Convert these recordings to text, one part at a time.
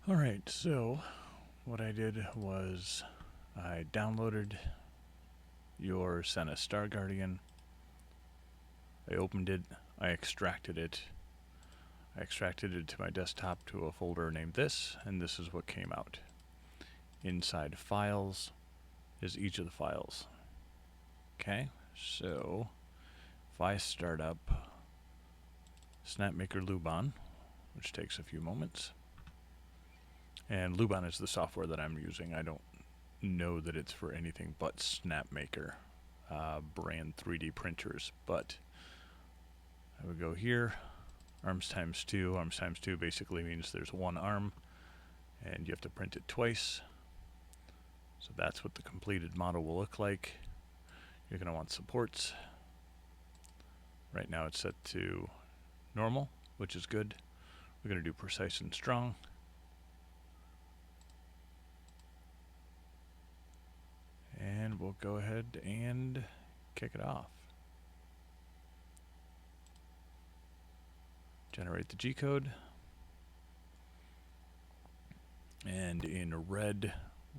Alright, so what I did was I downloaded your Senna Star Guardian. I opened it, I extracted it. I extracted it to my desktop to a folder named this, and this is what came out. Inside files is each of the files. Okay, so if I start up SnapMaker Luban, which takes a few moments, and Luban is the software that I'm using. I don't know that it's for anything but SnapMaker brand 3D printers, but I would go here, arms times 2. Arms times 2 basically means there's one arm and you have to print it twice. So that's what the completed model will look like. You're going to want supports. Right now it's set to normal, which is good. We're going to do precise and strong. And we'll go ahead and kick it off. Generate the G-code. And in red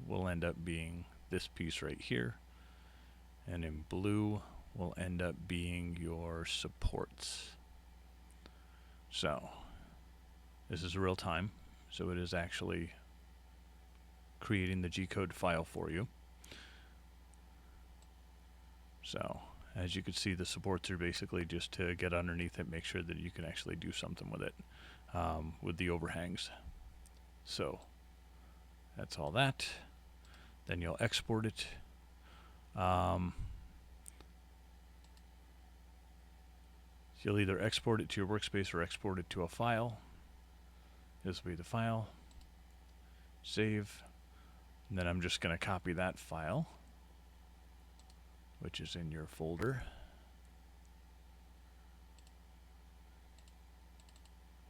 will end up being this piece right here. And in blue will end up being your supports. So this is real time. So it is actually creating the G-code file for you. So as you can see, the supports are basically just to get underneath it, make sure that you can actually do something with it, with the overhangs. So that's all that. Then you'll export it. You'll either export it to your workspace or export it to a file. This will be the file. Save. And then I'm just going to copy that file, which is in your folder,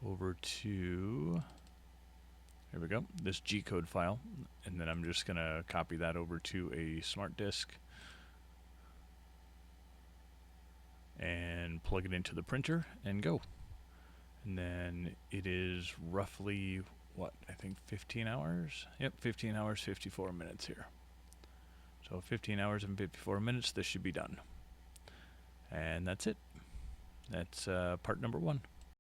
over to, here we go, this G-code file, and then I'm just going to copy that over to a smart disk and plug it into the printer and go. And then it is roughly, what, I think 15 hours? Yep, 15 hours, 54 minutes here. So 15 hours and 54 minutes, this should be done. And that's it. That's part number 1.